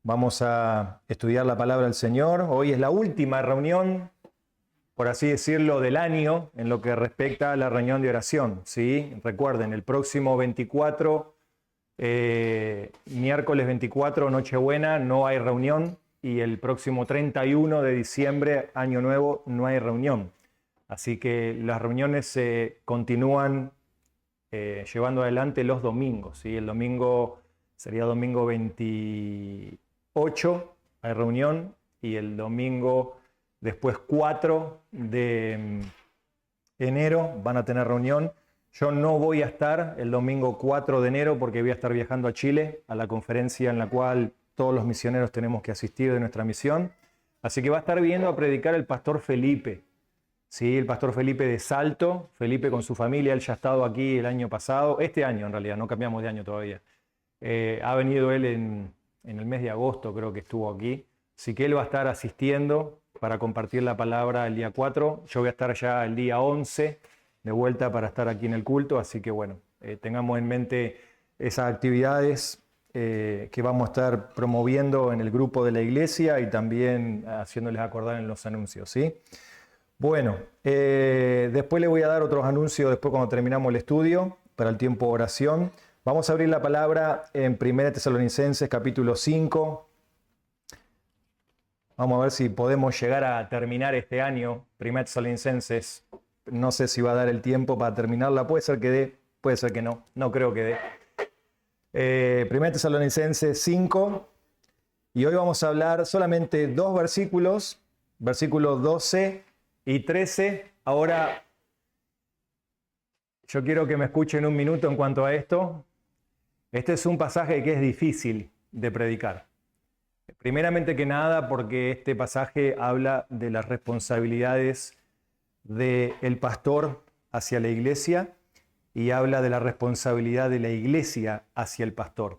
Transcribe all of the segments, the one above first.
Vamos a estudiar la palabra del Señor. Hoy es la última reunión, por así decirlo, del año en lo que respecta a la reunión de oración. ¿Sí? Recuerden, el próximo 24, miércoles 24, Nochebuena, no hay reunión. Y el próximo 31 de diciembre, Año Nuevo, no hay reunión. Así que las reuniones se continúan llevando adelante los domingos. ¿Sí? El domingo sería domingo 28, hay reunión, y el domingo después 4 de enero van a tener reunión. Yo no voy a estar el domingo 4 de enero porque voy a estar viajando a Chile, a la conferencia en la cual todos los misioneros tenemos que asistir de nuestra misión. Así que va a estar viniendo a predicar el pastor Felipe. Sí, el pastor Felipe de Salto, Felipe con su familia, él ya ha estado aquí el año pasado, este año en realidad, no cambiamos de año todavía. Ha venido él en el mes de agosto, creo que estuvo aquí, así que él va a estar asistiendo para compartir la palabra el día 4, yo voy a estar ya el día 11 de vuelta para estar aquí en el culto, así que bueno, tengamos en mente esas actividades que vamos a estar promoviendo en el grupo de la iglesia y también haciéndoles acordar en los anuncios, ¿sí? Bueno, después le voy a dar otros anuncios después cuando terminamos el estudio para el tiempo de oración. Vamos a abrir la palabra en 1 Tesalonicenses capítulo 5. Vamos a ver si podemos llegar a terminar este año. 1 Tesalonicenses, no sé si va a dar el tiempo para terminarla. Puede ser que dé, puede ser que no. No creo que dé. 1 Tesalonicenses 5. Y hoy vamos a hablar solamente dos versículos, versículos 12 y 13. Ahora, yo quiero que me escuchen un minuto en cuanto a esto. Este es un pasaje que es difícil de predicar. Primeramente que nada, porque este pasaje habla de las responsabilidades del pastor hacia la iglesia y habla de la responsabilidad de la iglesia hacia el pastor.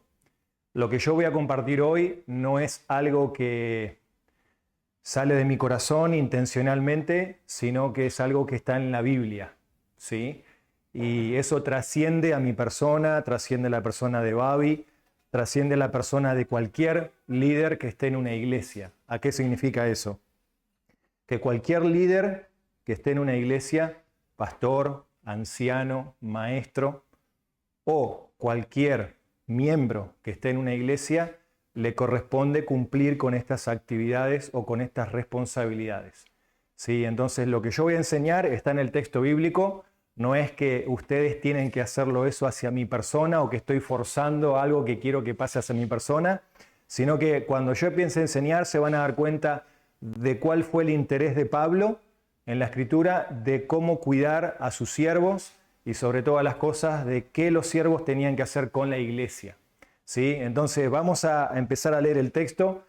Lo que yo voy a compartir hoy no es algo que sale de mi corazón intencionalmente, sino que es algo que está en la Biblia, ¿sí? Y eso trasciende a mi persona, trasciende a la persona de Babi, trasciende a la persona de cualquier líder que esté en una iglesia. ¿A qué significa eso? Que cualquier líder que esté en una iglesia, pastor, anciano, maestro, o cualquier miembro que esté en una iglesia, le corresponde cumplir con estas actividades o con estas responsabilidades. ¿Sí? Entonces lo que yo voy a enseñar está en el texto bíblico. No es que ustedes tienen que hacerlo eso hacia mi persona o que estoy forzando algo que quiero que pase hacia mi persona, sino que cuando yo empiece a enseñar se van a dar cuenta de cuál fue el interés de Pablo en la Escritura, de cómo cuidar a sus siervos y sobre todas las cosas de qué los siervos tenían que hacer con la iglesia. ¿Sí? Entonces vamos a empezar a leer el texto.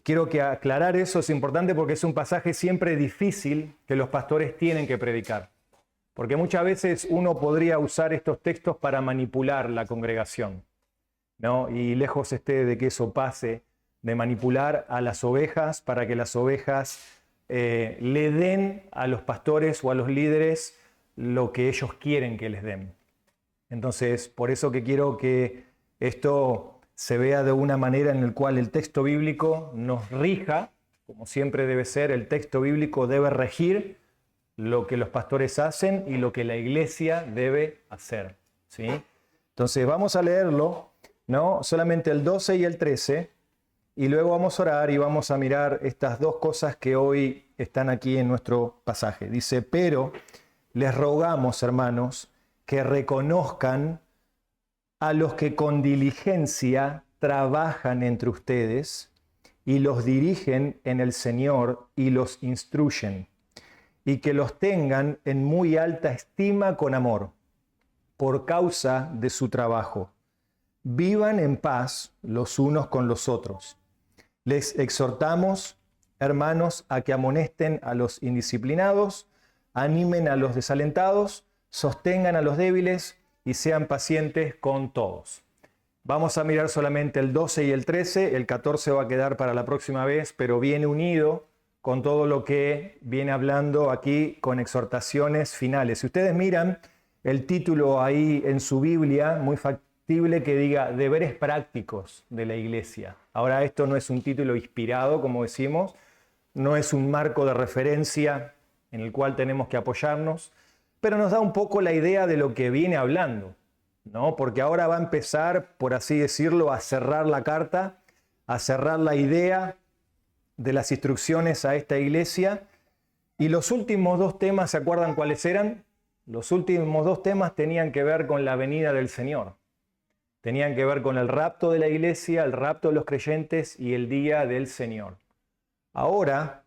Quiero que aclarar eso es importante porque es un pasaje siempre difícil que los pastores tienen que predicar. Porque muchas veces uno podría usar estos textos para manipular la congregación, ¿no? Y lejos esté de que eso pase, de manipular a las ovejas para que las ovejas le den a los pastores o a los líderes lo que ellos quieren que les den. Entonces, por eso que quiero que esto se vea de una manera en la cual el texto bíblico nos rija, como siempre debe ser, el texto bíblico debe regir lo que los pastores hacen y lo que la iglesia debe hacer, ¿sí? Entonces vamos a leerlo, ¿no? Solamente el 12 y el 13, y luego vamos a orar y vamos a mirar estas dos cosas que hoy están aquí en nuestro pasaje. Dice, pero les rogamos, hermanos, que reconozcan a los que con diligencia trabajan entre ustedes y los dirigen en el Señor y los instruyen, y que los tengan en muy alta estima con amor, por causa de su trabajo. Vivan en paz los unos con los otros. Les exhortamos, hermanos, a que amonesten a los indisciplinados, animen a los desalentados, sostengan a los débiles y sean pacientes con todos. Vamos a mirar solamente el 12 y el 13, el 14 va a quedar para la próxima vez, pero viene unido con todo lo que viene hablando aquí con exhortaciones finales. Si ustedes miran el título ahí en su Biblia, muy factible que diga deberes prácticos de la iglesia. Ahora, esto no es un título inspirado, como decimos, no es un marco de referencia en el cual tenemos que apoyarnos, pero nos da un poco la idea de lo que viene hablando, ¿no? Porque ahora va a empezar, por así decirlo, a cerrar la carta, a cerrar la idea de las instrucciones a esta iglesia. Y los últimos dos temas, ¿se acuerdan cuáles eran? Los últimos dos temas tenían que ver con la venida del Señor. Tenían que ver con el rapto de la iglesia, el rapto de los creyentes y el día del Señor. Ahora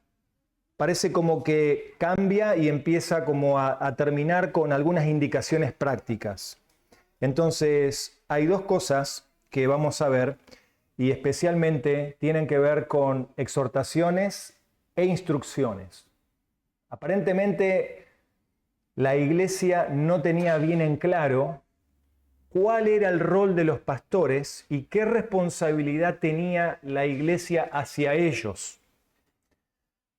parece como que cambia y empieza como a terminar con algunas indicaciones prácticas. Entonces, hay dos cosas que vamos a ver y especialmente tienen que ver con exhortaciones e instrucciones. Aparentemente, la iglesia no tenía bien en claro cuál era el rol de los pastores y qué responsabilidad tenía la iglesia hacia ellos.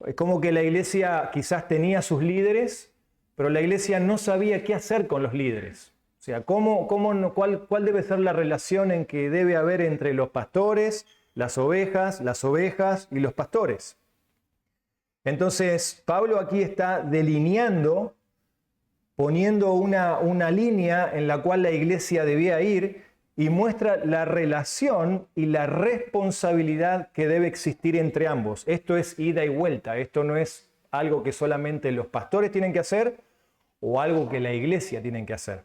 Es como que la iglesia quizás tenía sus líderes, pero la iglesia no sabía qué hacer con los líderes. O sea, cuál debe ser la relación en que debe haber entre los pastores, las ovejas y los pastores. Entonces, Pablo aquí está delineando, poniendo una línea en la cual la iglesia debía ir y muestra la relación y la responsabilidad que debe existir entre ambos. Esto es ida y vuelta, esto no es algo que solamente los pastores tienen que hacer o algo que la iglesia tiene que hacer.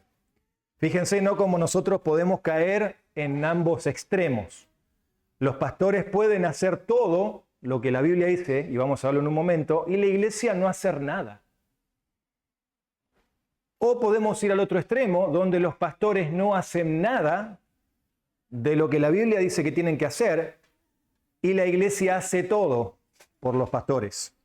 Fíjense, no como nosotros podemos caer en ambos extremos. Los pastores pueden hacer todo lo que la Biblia dice, y vamos a hablar en un momento, y la iglesia no hacer nada. O podemos ir al otro extremo, donde los pastores no hacen nada de lo que la Biblia dice que tienen que hacer, y la iglesia hace todo por los pastores.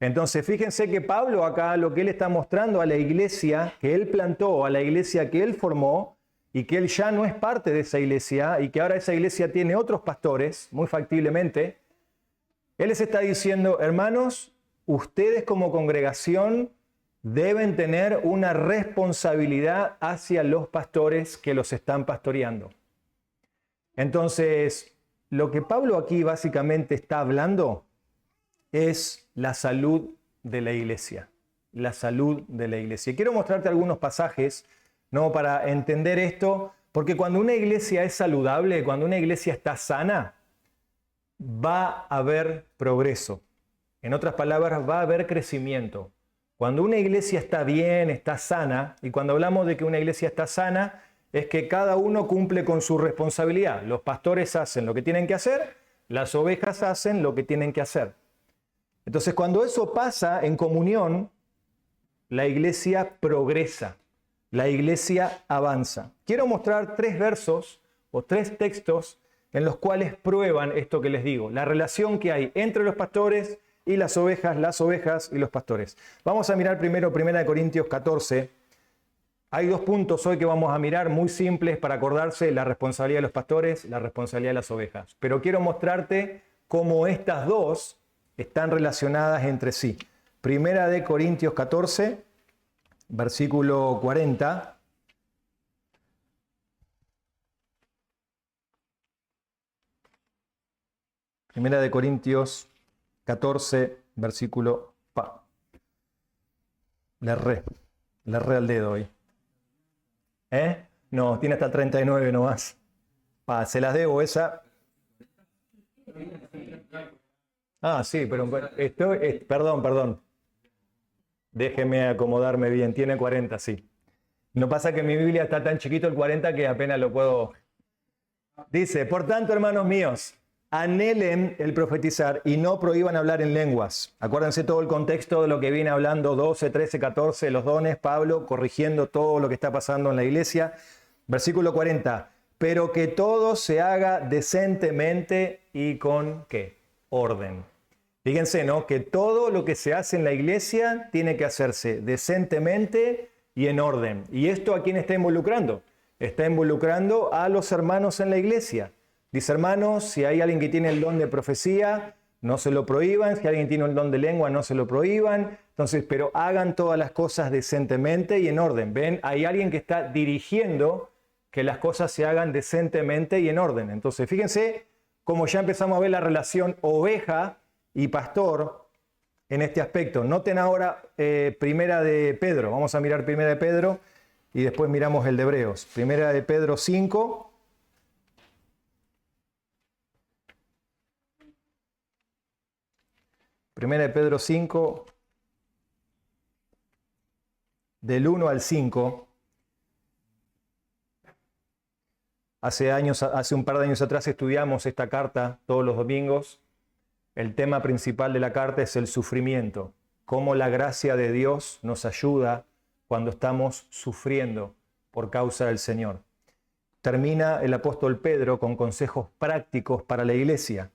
Entonces, fíjense que Pablo acá lo que él está mostrando a la iglesia que él plantó, a la iglesia que él formó, y que él ya no es parte de esa iglesia, y que ahora esa iglesia tiene otros pastores, muy factiblemente, él les está diciendo, hermanos, ustedes como congregación deben tener una responsabilidad hacia los pastores que los están pastoreando. Entonces, lo que Pablo aquí básicamente está hablando es la salud de la iglesia. La salud de la iglesia. Quiero mostrarte algunos pasajes, ¿no? Para entender esto, porque cuando una iglesia es saludable, cuando una iglesia está sana, va a haber progreso. En otras palabras, va a haber crecimiento. Cuando una iglesia está bien, está sana, y cuando hablamos de que una iglesia está sana, es que cada uno cumple con su responsabilidad. Los pastores hacen lo que tienen que hacer, las ovejas hacen lo que tienen que hacer. Entonces, cuando eso pasa en comunión, la iglesia progresa, la iglesia avanza. Quiero mostrar 3 versos o 3 textos en los cuales prueban esto que les digo, la relación que hay entre los pastores y las ovejas y los pastores. Vamos a mirar primero 1 Corintios 14. Hay 2 puntos hoy que vamos a mirar muy simples para acordarse la responsabilidad de los pastores, la responsabilidad de las ovejas. Pero quiero mostrarte cómo estas dos están relacionadas entre sí. 1 Corintios 14, versículo 40. Primera de Corintios 14, versículo Le erré al dedo hoy. No, tiene hasta el 39 nomás. Se las debo esa. Sí, pero perdón. Déjeme acomodarme bien. Tiene 40, sí. No pasa que mi Biblia está tan chiquito el 40 que apenas lo puedo. Dice, por tanto, hermanos míos, anhelen el profetizar y no prohíban hablar en lenguas. Acuérdense todo el contexto de lo que viene hablando 12, 13, 14, los dones, Pablo corrigiendo todo lo que está pasando en la iglesia. Versículo 40, pero que todo se haga decentemente y con ¿qué? Orden. Fíjense, ¿no? Que todo lo que se hace en la iglesia tiene que hacerse decentemente y en orden. ¿Y esto a quién está involucrando? Está involucrando a los hermanos en la iglesia. Dice, hermanos, si hay alguien que tiene el don de profecía, no se lo prohíban. Si alguien tiene el don de lengua, no se lo prohíban. Entonces, pero hagan todas las cosas decentemente y en orden. ¿Ven? Hay alguien que está dirigiendo que las cosas se hagan decentemente y en orden. Entonces, fíjense cómo ya empezamos a ver la relación oveja y pastor en este aspecto. Noten ahora Primera de Pedro. Vamos a mirar Primera de Pedro y después miramos el de Hebreos. Primera de Pedro 5. Primera de Pedro 5, del 1 al 5. Hace un par de años atrás estudiamos esta carta todos los domingos. El tema principal de la carta es el sufrimiento, cómo la gracia de Dios nos ayuda cuando estamos sufriendo por causa del Señor. Termina el apóstol Pedro con consejos prácticos para la iglesia.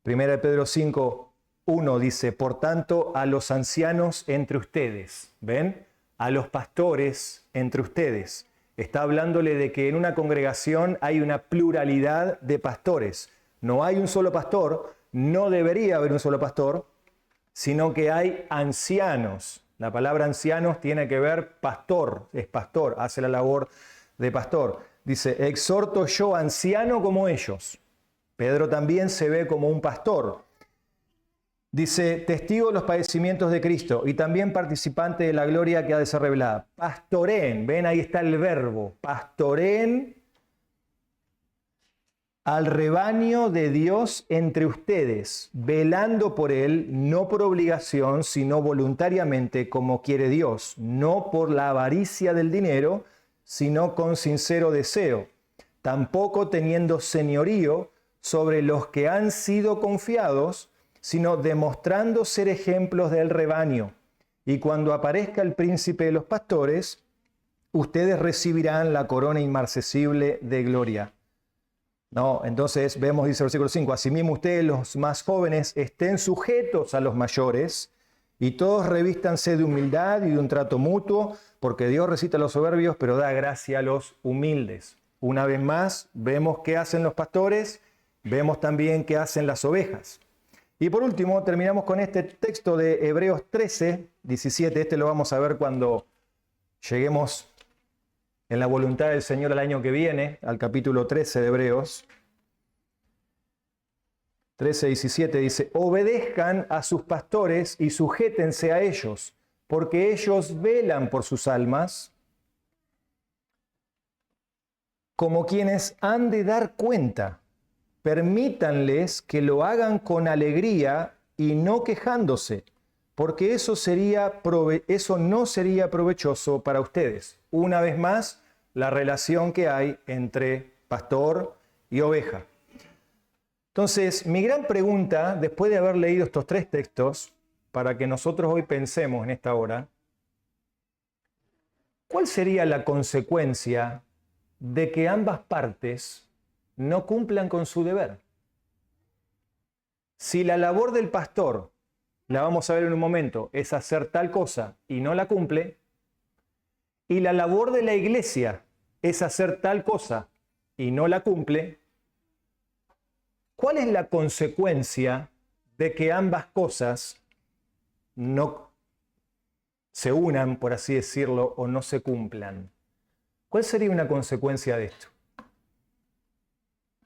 Primera de Pedro 5, 1 dice, por tanto, a los ancianos entre ustedes, ¿ven? A los pastores entre ustedes. Está hablándole de que en una congregación hay una pluralidad de pastores. No hay un solo pastor, no debería haber un solo pastor, sino que hay ancianos. La palabra ancianos tiene que ver pastor, es pastor, hace la labor de pastor. Dice, exhorto yo anciano como ellos. Pedro también se ve como un pastor. Dice, testigo de los padecimientos de Cristo y también participante de la gloria que ha de ser revelada. Pastoreen, ven, ahí está el verbo. Pastoreen al rebaño de Dios entre ustedes, velando por él, no por obligación, sino voluntariamente, como quiere Dios, no por la avaricia del dinero, sino con sincero deseo, tampoco teniendo señorío sobre los que han sido confiados, sino demostrando ser ejemplos del rebaño. Y cuando aparezca el príncipe de los pastores, ustedes recibirán la corona inmarcesible de gloria. No, entonces vemos, dice el versículo 5, asimismo ustedes los más jóvenes estén sujetos a los mayores y todos revístanse de humildad y de un trato mutuo, porque Dios resiste a los soberbios, pero da gracia a los humildes. Una vez más, vemos qué hacen los pastores, vemos también qué hacen las ovejas. Y por último, terminamos con este texto de Hebreos 13, 17. Este lo vamos a ver cuando lleguemos en la voluntad del Señor el año que viene, al capítulo 13 de Hebreos. 13, 17 dice, obedezcan a sus pastores y sujétense a ellos, porque ellos velan por sus almas, como quienes han de dar cuenta. Permítanles que lo hagan con alegría y no quejándose, porque eso no sería provechoso para ustedes. Una vez más, la relación que hay entre pastor y oveja. Entonces, mi gran pregunta, después de haber leído estos tres textos, para que nosotros hoy pensemos en esta hora, ¿cuál sería la consecuencia de que ambas partes no cumplan con su deber? Si la labor del pastor, la vamos a ver en un momento, es hacer tal cosa y no la cumple, y la labor de la iglesia es hacer tal cosa y no la cumple, ¿cuál es la consecuencia de que ambas cosas no se unan, por así decirlo, o no se cumplan? ¿Cuál sería una consecuencia de esto?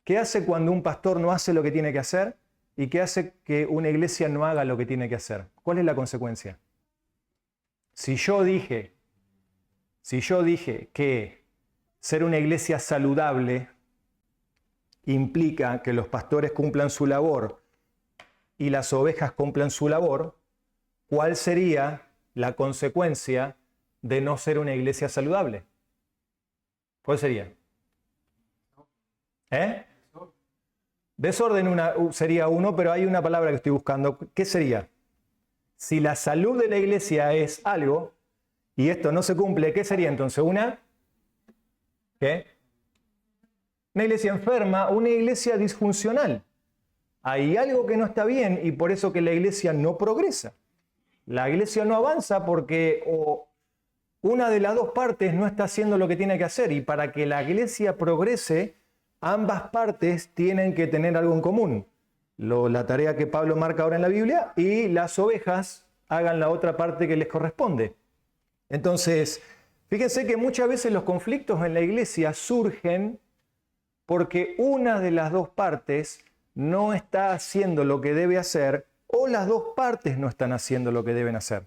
¿Qué hace cuando un pastor no hace lo que tiene que hacer? ¿Y qué hace que una iglesia no haga lo que tiene que hacer? ¿Cuál es la consecuencia? Si yo dije que ser una iglesia saludable implica que los pastores cumplan su labor y las ovejas cumplan su labor, ¿cuál sería la consecuencia de no ser una iglesia saludable? ¿Cuál sería? Desorden sería uno, pero hay una palabra que estoy buscando. ¿Qué sería? Si la salud de la iglesia es algo y esto no se cumple, ¿qué sería entonces? ¿Qué? Una iglesia enferma, una iglesia disfuncional. Hay algo que no está bien y por eso que la iglesia no progresa. La iglesia no avanza porque una de las dos partes no está haciendo lo que tiene que hacer, y para que la iglesia progrese, ambas partes tienen que tener algo en común. La tarea que Pablo marca ahora en la Biblia, y las ovejas hagan la otra parte que les corresponde. Entonces, Fíjense que muchas veces los conflictos en la iglesia surgen porque una de las dos partes no está haciendo lo que debe hacer o las dos partes no están haciendo lo que deben hacer.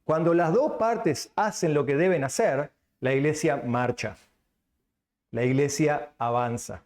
Cuando las dos partes hacen lo que deben hacer, la iglesia marcha, la iglesia avanza.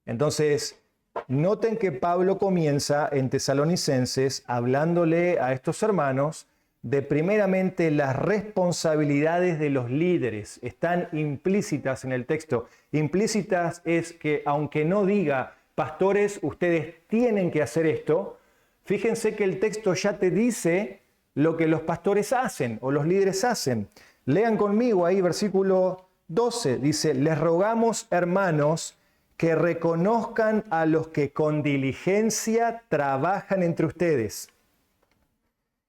Entonces, noten que Pablo comienza en Tesalonicenses hablándole a estos hermanos de primeramente las responsabilidades de los líderes. Están implícitas en el texto. Implícitas es que aunque no diga, pastores, ustedes tienen que hacer esto, fíjense que el texto ya te dice lo que los pastores hacen o los líderes hacen. Lean conmigo ahí versículo 12, dice, les rogamos, hermanos, que reconozcan a los que con diligencia trabajan entre ustedes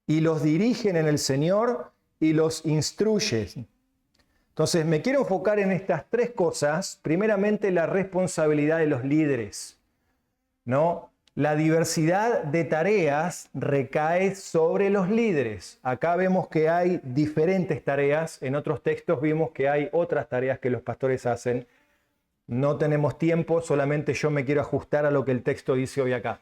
y los dirigen en el Señor y los instruyen. Entonces, me quiero enfocar en estas tres cosas. Primeramente, la responsabilidad de los líderes, ¿no? La diversidad de tareas recae sobre los líderes. Acá vemos que hay diferentes tareas. En otros textos vimos que hay otras tareas que los pastores hacen. No tenemos tiempo, solamente yo me quiero ajustar a lo que el texto dice hoy acá.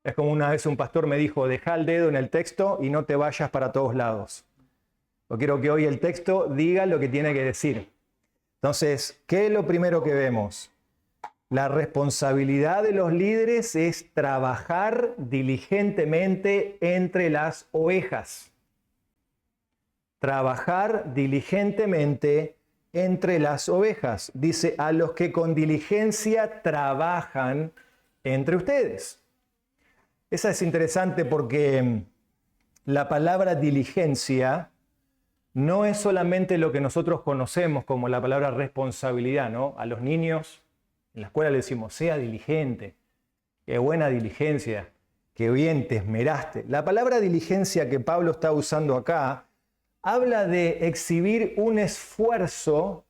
Es como una vez un pastor me dijo, deja el dedo en el texto y no te vayas para todos lados. Yo quiero que hoy el texto diga lo que tiene que decir. Entonces, ¿qué es lo primero que vemos? La responsabilidad de los líderes es trabajar diligentemente entre las ovejas. Trabajar diligentemente entre las ovejas. Dice, a los que con diligencia trabajan entre ustedes. Esa es interesante porque la palabra diligencia no es solamente lo que nosotros conocemos como la palabra responsabilidad, ¿no? A los niños en la escuela le decimos, sea diligente, qué buena diligencia, qué bien te esmeraste. La palabra diligencia que Pablo está usando acá habla de exhibir un esfuerzo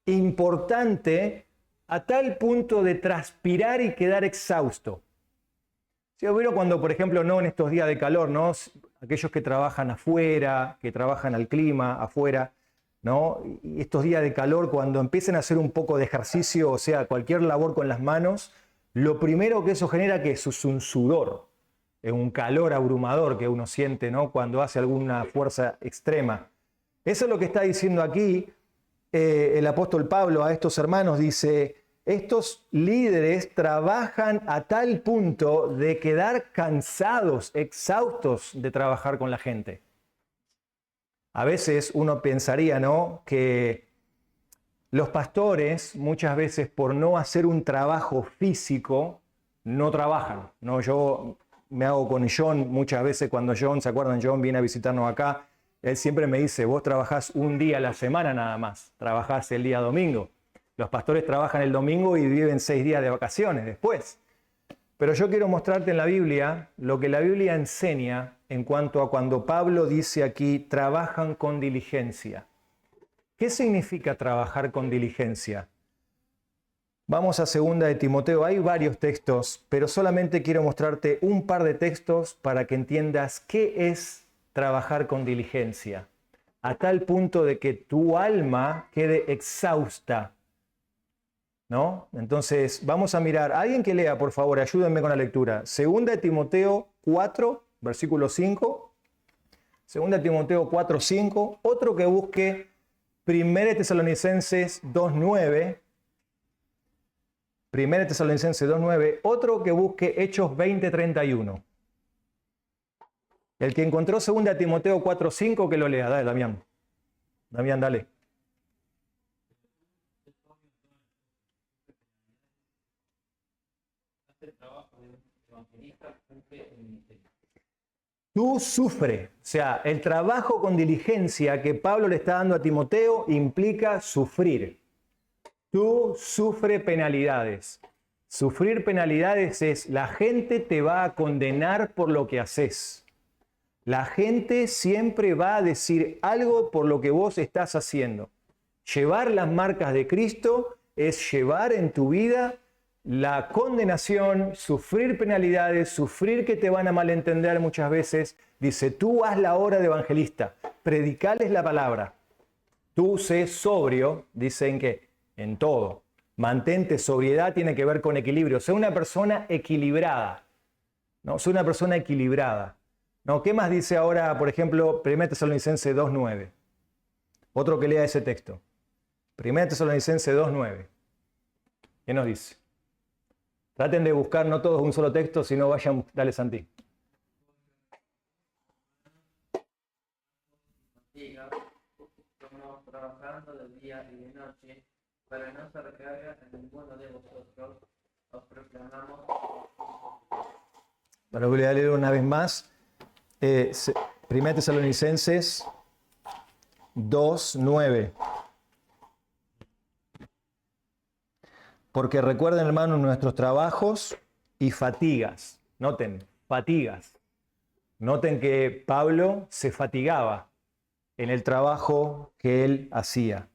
importante a tal punto de transpirar y quedar exhausto. Si hubiera cuando, por ejemplo, no en estos días de calor, ¿no? Aquellos que trabajan afuera, que trabajan al clima afuera, ¿no? Y estos días de calor, cuando empiecen a hacer un poco de ejercicio, o sea, cualquier labor con las manos, lo primero que eso genera que es un sudor, es un calor abrumador que uno siente, ¿no? Cuando hace alguna fuerza extrema. Eso es lo que está diciendo aquí el apóstol Pablo a estos hermanos, dice, estos líderes trabajan a tal punto de quedar cansados, exhaustos de trabajar con la gente. A veces uno pensaría, ¿no?, que los pastores muchas veces por no hacer un trabajo físico no trabajan, ¿no? Yo me hago con John muchas veces cuando John, ¿se acuerdan? John viene a visitarnos acá, él siempre me dice, vos trabajás un día a la semana nada más, trabajás el día domingo. Los pastores trabajan el domingo y viven 6 días de vacaciones después. Pero yo quiero mostrarte en la Biblia lo que la Biblia enseña en cuanto a cuando Pablo dice aquí, trabajan con diligencia. ¿Qué significa trabajar con diligencia? Vamos a 2 de Timoteo. Hay varios textos, pero solamente quiero mostrarte un par de textos para que entiendas qué es trabajar con diligencia, a tal punto de que tu alma quede exhausta, ¿no? Entonces, vamos a mirar. Alguien que lea, por favor, ayúdenme con la lectura. 2 de Timoteo 4, versículo 5. 2 de Timoteo 4, 5. Otro que busque 1 de Tesalonicenses 2, 9. 1 de Tesalonicenses 2, 9. Otro que busque Hechos 20, 31. El que encontró 2 de Timoteo 4, 5, que lo lea. Dale, Damián. Damián, dale. Tú sufre, o sea, el trabajo con diligencia que Pablo le está dando a Timoteo implica sufrir. Tú sufre penalidades. Sufrir penalidades es, la gente te va a condenar por lo que haces. La gente siempre va a decir algo por lo que vos estás haciendo. Llevar las marcas de Cristo es llevar en tu vida la condenación, sufrir penalidades, sufrir que te van a malentender muchas veces. Dice, tú haz la obra de evangelista, predicales la palabra. Tú sé sobrio, dicen que en todo. Mantente, sobriedad tiene que ver con equilibrio. Sé una persona equilibrada. ¿No? Sé una persona equilibrada. ¿No? ¿Qué más dice ahora, por ejemplo, 1 Tesalonicenses 2:9? Otro que lea ese texto. 1 Tesalonicenses 2:9. ¿Qué nos dice? Traten de buscar no todos un solo texto, sino vayan, dale Santi. Estamos trabajando de día y de noche para no hacer carga a ninguno de vosotros. Os proclamamos. Bueno, voy a leer una vez más. 1 Tesalonicenses 2:9. Porque recuerden, hermanos, nuestros trabajos y fatigas. Noten, fatigas. Noten que Pablo se fatigaba en el trabajo que él hacía,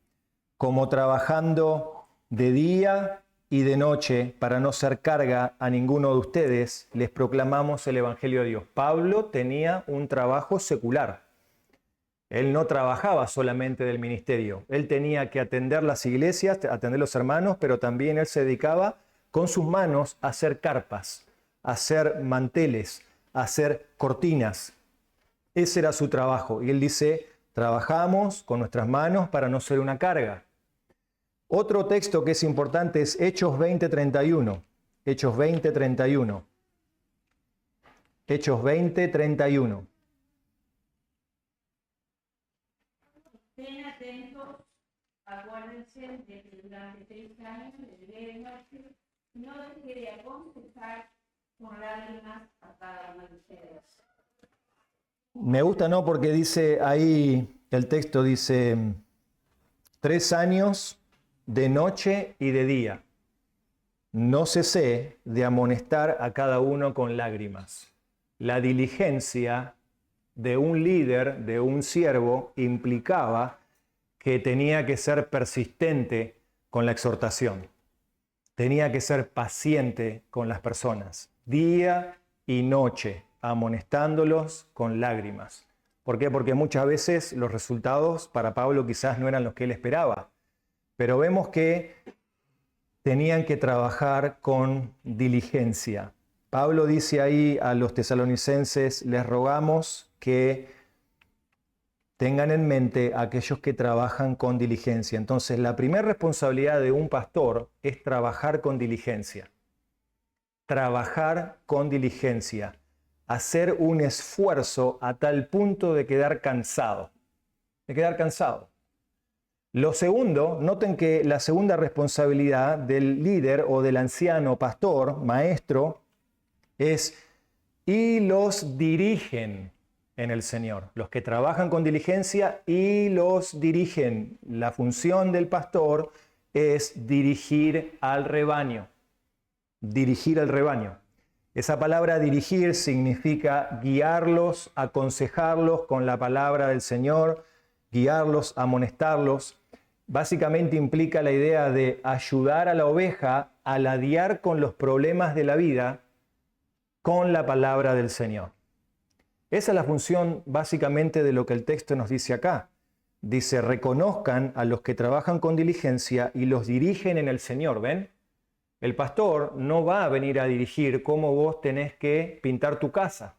como trabajando de día y de noche para no ser carga a ninguno de ustedes, les proclamamos el Evangelio de Dios. Pablo tenía un trabajo secular. Él no trabajaba solamente del ministerio. Él tenía que atender las iglesias, atender los hermanos, pero también él se dedicaba con sus manos a hacer carpas, a hacer manteles, a hacer cortinas. Ese era su trabajo. Y él dice, trabajamos con nuestras manos para no ser una carga. Otro texto que es importante es Hechos 20:31. Hechos 20:31. Hechos 20:31. Estén atentos, acuérdense de que durante 3 años, de día y de noche, no dejé de aconsejar con lágrimas a cada uno de ustedes. Me gusta, ¿no? Porque dice ahí, el texto dice, 3 años de noche y de día. No cesé de amonestar a cada uno con lágrimas. La diligencia de un líder, de un siervo, implicaba que tenía que ser persistente con la exhortación. Tenía que ser paciente con las personas, día y noche, amonestándolos con lágrimas. ¿Por qué? Porque muchas veces los resultados para Pablo quizás no eran los que él esperaba, pero vemos que tenían que trabajar con diligencia. Pablo dice ahí a los tesalonicenses, les rogamos que tengan en mente a aquellos que trabajan con diligencia. Entonces, la primera responsabilidad de un pastor es trabajar con diligencia. Trabajar con diligencia. Hacer un esfuerzo a tal punto de quedar cansado. De quedar cansado. Lo segundo, noten que la segunda responsabilidad del líder o del anciano, pastor, maestro, es y los dirigen en el Señor. Los que trabajan con diligencia y los dirigen. La función del pastor es dirigir al rebaño. Dirigir al rebaño. Esa palabra dirigir significa guiarlos, aconsejarlos con la palabra del Señor, guiarlos, amonestarlos. Básicamente implica la idea de ayudar a la oveja a lidiar con los problemas de la vida con la palabra del Señor. Esa es la función básicamente de lo que el texto nos dice acá. Dice, reconozcan a los que trabajan con diligencia y los dirigen en el Señor. ¿Ven? El pastor no va a venir a dirigir cómo vos tenés que pintar tu casa.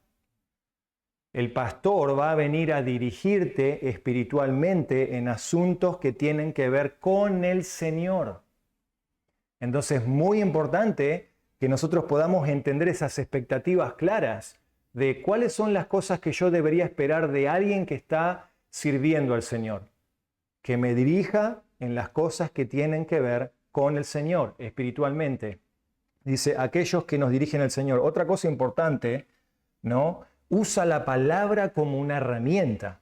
El pastor va a venir a dirigirte espiritualmente en asuntos que tienen que ver con el Señor. Entonces, muy importante que nosotros podamos entender esas expectativas claras de cuáles son las cosas que yo debería esperar de alguien que está sirviendo al Señor. Que me dirija en las cosas que tienen que ver con el Señor espiritualmente. Dice, aquellos que nos dirigen al Señor. Otra cosa importante, ¿no? Usa la palabra como una herramienta.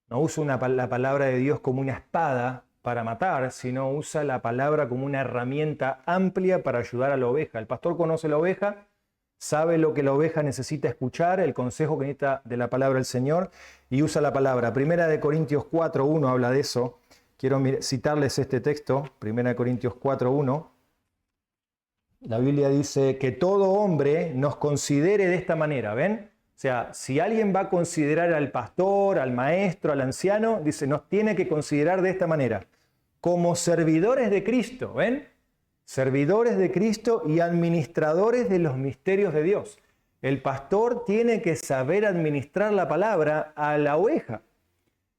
No usa la palabra de Dios como una espada para matar, sino usa la palabra como una herramienta amplia para ayudar a la oveja. El pastor conoce la oveja, sabe lo que la oveja necesita escuchar, el consejo que necesita de la palabra del Señor, y usa la palabra. 1 Corintios 4:1 habla de eso. Quiero citarles este texto, 1 Corintios 4:1. La Biblia dice que todo hombre nos considere de esta manera, ¿ven? O sea, si alguien va a considerar al pastor, al maestro, al anciano, dice, nos tiene que considerar de esta manera, como servidores de Cristo, ¿ven? Servidores de Cristo y administradores de los misterios de Dios. El pastor tiene que saber administrar la palabra a la oveja.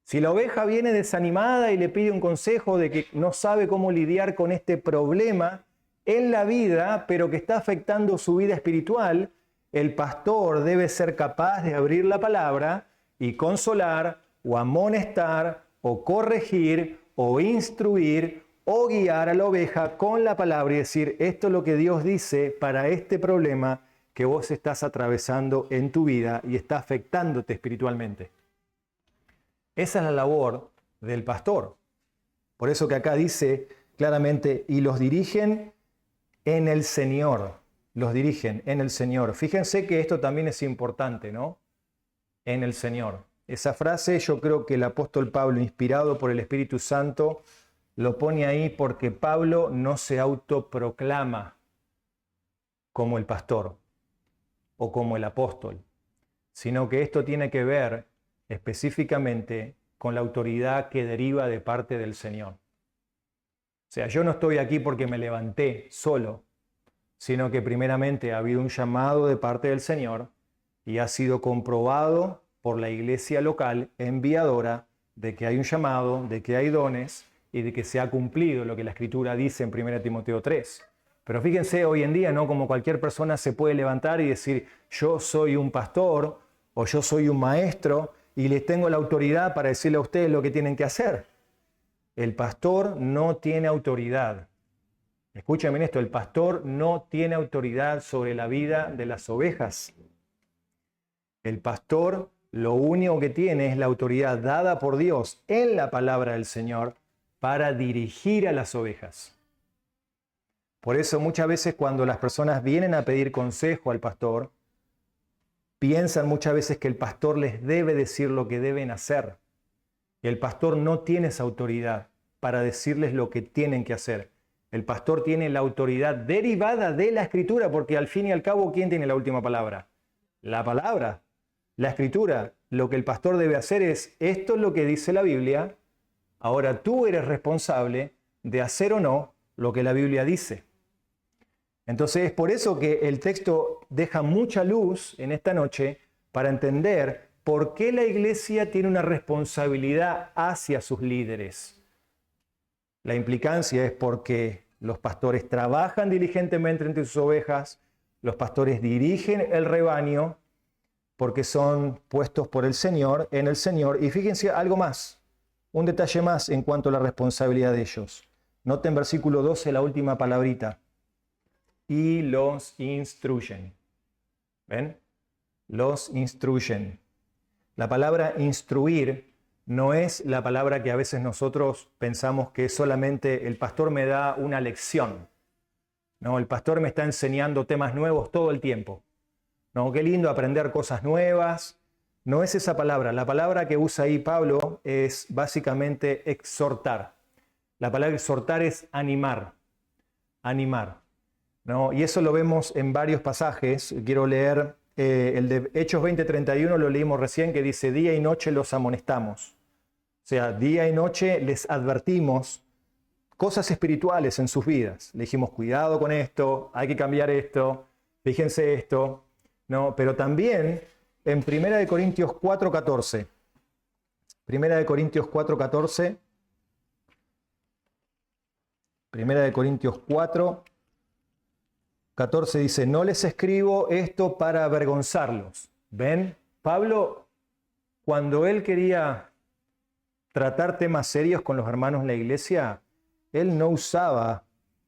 Si la oveja viene desanimada y le pide un consejo de que no sabe cómo lidiar con este problema en la vida, pero que está afectando su vida espiritual, el pastor debe ser capaz de abrir la palabra y consolar o amonestar o corregir o instruir o guiar a la oveja con la palabra y decir, esto es lo que Dios dice para este problema que vos estás atravesando en tu vida y está afectándote espiritualmente. Esa es la labor del pastor. Por eso que acá dice claramente, y los dirigen en el Señor. Los dirigen en el Señor. Fíjense que esto también es importante, ¿no? En el Señor. Esa frase yo creo que el apóstol Pablo, inspirado por el Espíritu Santo, lo pone ahí porque Pablo no se autoproclama como el pastor o como el apóstol, sino que esto tiene que ver específicamente con la autoridad que deriva de parte del Señor. O sea, yo no estoy aquí porque me levanté solo, sino que primeramente ha habido un llamado de parte del Señor y ha sido comprobado por la iglesia local enviadora de que hay un llamado, de que hay dones y de que se ha cumplido lo que la Escritura dice en 1 Timoteo 3. Pero fíjense, hoy en día, ¿no? Como cualquier persona se puede levantar y decir, yo soy un pastor o yo soy un maestro y les tengo la autoridad para decirle a ustedes lo que tienen que hacer. El pastor no tiene autoridad. Escúchame esto, el pastor no tiene autoridad sobre la vida de las ovejas. El pastor lo único que tiene es la autoridad dada por Dios en la palabra del Señor para dirigir a las ovejas. Por eso muchas veces cuando las personas vienen a pedir consejo al pastor, piensan muchas veces que el pastor les debe decir lo que deben hacer. Y el pastor no tiene esa autoridad para decirles lo que tienen que hacer. El pastor tiene la autoridad derivada de la Escritura, porque al fin y al cabo, ¿quién tiene la última palabra? La palabra, la Escritura. Lo que el pastor debe hacer es, esto es lo que dice la Biblia, ahora tú eres responsable de hacer o no lo que la Biblia dice. Entonces es por eso que el texto deja mucha luz en esta noche para entender por qué la iglesia tiene una responsabilidad hacia sus líderes. La implicancia es porque los pastores trabajan diligentemente entre sus ovejas, los pastores dirigen el rebaño porque son puestos por el Señor, en el Señor. Y fíjense algo más, un detalle más en cuanto a la responsabilidad de ellos. Noten versículo 12, la última palabrita. Y los instruyen. ¿Ven? Los instruyen. La palabra instruir no es la palabra que a veces nosotros pensamos que solamente el pastor me da una lección. No, el pastor me está enseñando temas nuevos todo el tiempo. No, qué lindo aprender cosas nuevas. No es esa palabra. La palabra que usa ahí Pablo es básicamente exhortar. La palabra exhortar es animar. Animar. ¿No? Y eso lo vemos en varios pasajes. Quiero leer el de Hechos 20:31, lo leímos recién, que dice, día y noche los amonestamos. O sea, día y noche les advertimos cosas espirituales en sus vidas. Le dijimos, cuidado con esto, hay que cambiar esto, fíjense esto. ¿No? Pero también en 1 Corintios 4:14. 1 Corintios 4:14. 1 Corintios 4:14 dice, no les escribo esto para avergonzarlos. ¿Ven? Pablo, cuando él quería tratar temas serios con los hermanos en la iglesia, él no usaba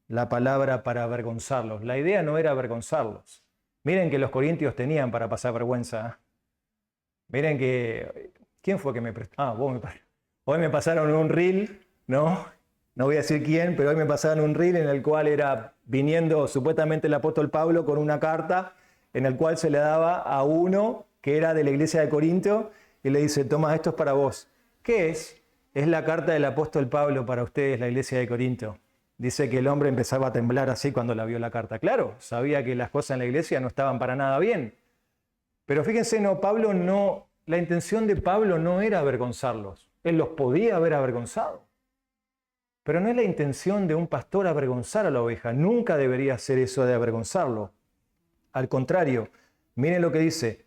la palabra para avergonzarlos. La idea no era avergonzarlos. Miren que los corintios tenían para pasar vergüenza. Miren que... ¿Quién fue que me prestó? Hoy me pasaron un reel, ¿no? No voy a decir quién, pero hoy me pasaron un reel en el cual era viniendo supuestamente el apóstol Pablo con una carta en el cual se le daba a uno que era de la iglesia de Corinto y le dice, toma, esto es para vos. ¿Qué es? Es la carta del apóstol Pablo para ustedes, la iglesia de Corinto. Dice que el hombre empezaba a temblar así cuando la vio la carta. Claro, sabía que las cosas en la iglesia no estaban para nada bien. Pero fíjense, la intención de Pablo no era avergonzarlos. Él los podía haber avergonzado. Pero no es la intención de un pastor avergonzar a la oveja. Nunca debería hacer eso de avergonzarlo. Al contrario, miren lo que dice.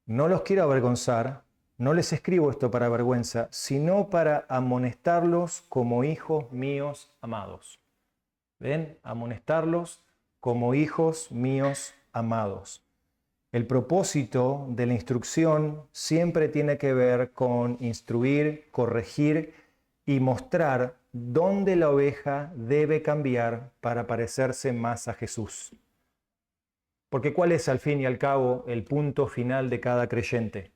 No los quiero avergonzar, no les escribo esto para vergüenza, sino para amonestarlos como hijos míos amados. ¿Ven? Amonestarlos como hijos míos amados. El propósito de la instrucción siempre tiene que ver con instruir, corregir y mostrar dónde la oveja debe cambiar para parecerse más a Jesús. Porque ¿cuál es al fin y al cabo el punto final de cada creyente?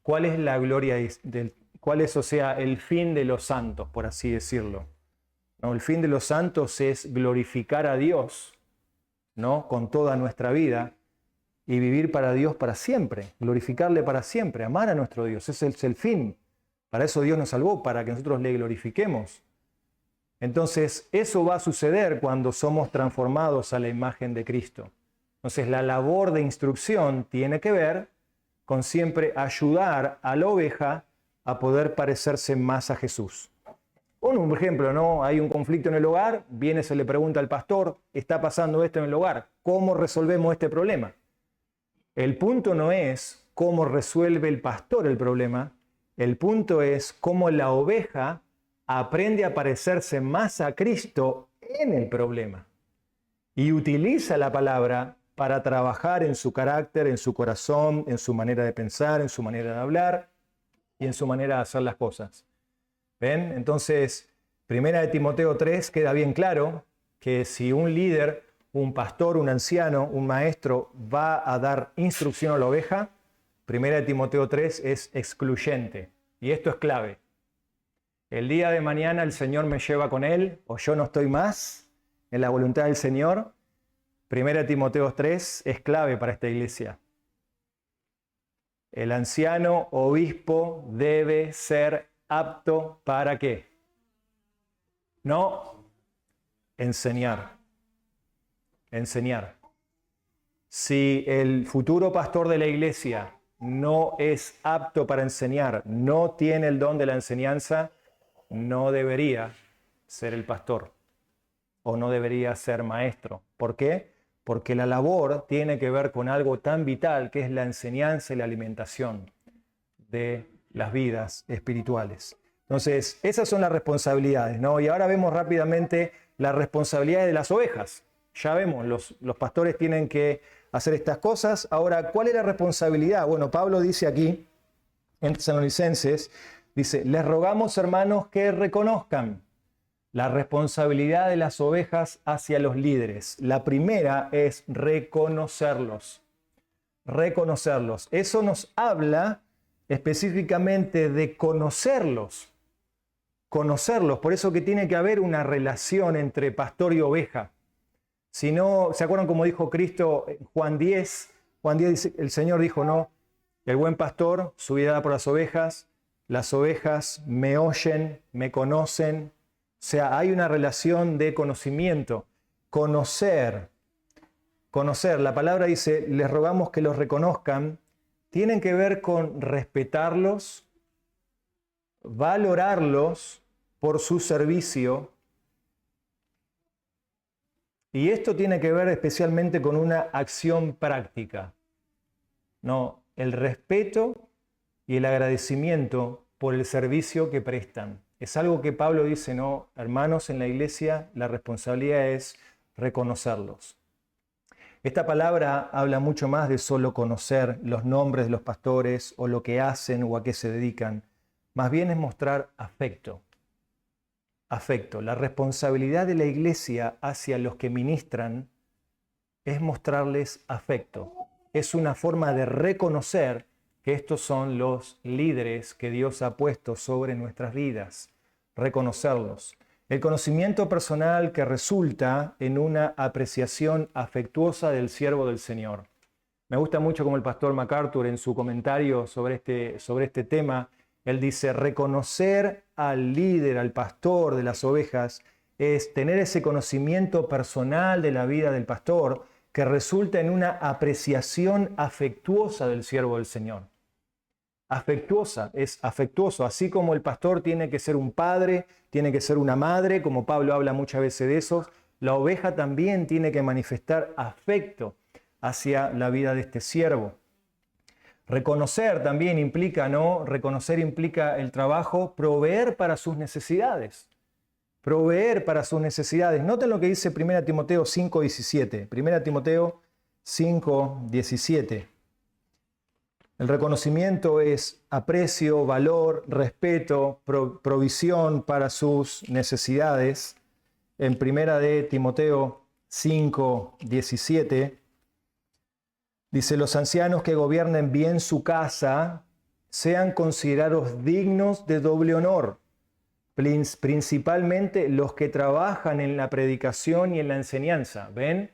¿Cuál es la gloria cuál es, o sea, el fin de los santos, por así decirlo? ¿No? El fin de los santos es glorificar a Dios, ¿no? Con toda nuestra vida y vivir para Dios para siempre, glorificarle para siempre, amar a nuestro Dios. Ese es el fin. Para eso Dios nos salvó, para que nosotros le glorifiquemos. Entonces, eso va a suceder cuando somos transformados a la imagen de Cristo. Entonces, la labor de instrucción tiene que ver con siempre ayudar a la oveja a poder parecerse más a Jesús. Un ejemplo, ¿no? Hay un conflicto en el hogar, se le pregunta al pastor, está pasando esto en el hogar, ¿cómo resolvemos este problema? El punto no es cómo resuelve el pastor el problema, el punto es cómo la oveja aprende a parecerse más a Cristo en el problema y utiliza la palabra para trabajar en su carácter, en su corazón, en su manera de pensar, en su manera de hablar y en su manera de hacer las cosas. ¿Ven? Entonces, 1 Timoteo 3 queda bien claro que si un líder, un pastor, un anciano, un maestro va a dar instrucción a la oveja, 1 Timoteo 3 es excluyente. Y esto es clave. El día de mañana el Señor me lleva con Él, o yo no estoy más en la voluntad del Señor. 1 Timoteo 3 es clave para esta iglesia. El anciano obispo debe ser apto ¿para qué? No, enseñar. Enseñar. Si el futuro pastor de la iglesia no es apto para enseñar, no tiene el don de la enseñanza, no debería ser el pastor o no debería ser maestro. ¿Por qué? Porque la labor tiene que ver con algo tan vital que es la enseñanza y la alimentación de las vidas espirituales. Entonces, esas son las responsabilidades, ¿no? Y ahora vemos rápidamente las responsabilidades de las ovejas. Ya vemos, los pastores tienen que hacer estas cosas. Ahora, ¿cuál es la responsabilidad? Bueno, Pablo dice aquí, en Tesalonicenses, dice, les rogamos, hermanos, que reconozcan la responsabilidad de las ovejas hacia los líderes. La primera es reconocerlos. Reconocerlos. Eso nos habla específicamente de conocerlos. Conocerlos. Por eso que tiene que haber una relación entre pastor y oveja. Si no, ¿se acuerdan cómo dijo Cristo en Juan 10? Juan 10 dice, el Señor dijo, no, el buen pastor su vida da por las ovejas me oyen, me conocen. O sea, hay una relación de conocimiento. Conocer, la palabra dice, les rogamos que los reconozcan, tienen que ver con respetarlos, valorarlos por su servicio. Y esto tiene que ver especialmente con una acción práctica. No, el respeto y el agradecimiento por el servicio que prestan. Es algo que Pablo dice, no, hermanos, en la iglesia la responsabilidad es reconocerlos. Esta palabra habla mucho más de solo conocer los nombres de los pastores o lo que hacen o a qué se dedican. Más bien es mostrar afecto. Afecto. La responsabilidad de la iglesia hacia los que ministran es mostrarles afecto. Es una forma de reconocer que estos son los líderes que Dios ha puesto sobre nuestras vidas. Reconocerlos. El conocimiento personal que resulta en una apreciación afectuosa del siervo del Señor. Me gusta mucho como el pastor MacArthur en su comentario sobre este tema, él dice, reconocer al líder, al pastor de las ovejas, es tener ese conocimiento personal de la vida del pastor, que resulta en una apreciación afectuosa del siervo del Señor. Afectuosa, es afectuoso, así como el pastor tiene que ser un padre, tiene que ser una madre, como Pablo habla muchas veces de eso, la oveja también tiene que manifestar afecto hacia la vida de este siervo. Reconocer también implica, ¿no? Reconocer implica el trabajo, proveer para sus necesidades. Proveer para sus necesidades. Noten lo que dice 1 Timoteo 5:17. 1 Timoteo 5:17. El reconocimiento es aprecio, valor, respeto, provisión para sus necesidades. En 1 Timoteo 5:17 dice: los ancianos que gobiernen bien su casa sean considerados dignos de doble honor, principalmente los que trabajan en la predicación y en la enseñanza. ¿Ven?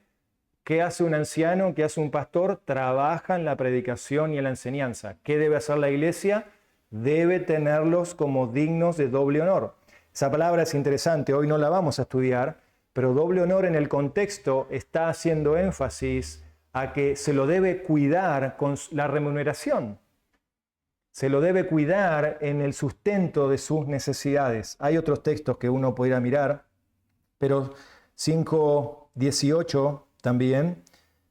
¿Qué hace un anciano? ¿Qué hace un pastor? Trabaja en la predicación y en la enseñanza. ¿Qué debe hacer la iglesia? Debe tenerlos como dignos de doble honor. Esa palabra es interesante, hoy no la vamos a estudiar, pero doble honor en el contexto está haciendo énfasis a que se lo debe cuidar con la remuneración. Se lo debe cuidar en el sustento de sus necesidades. Hay otros textos que uno pudiera mirar, pero 5:18 también,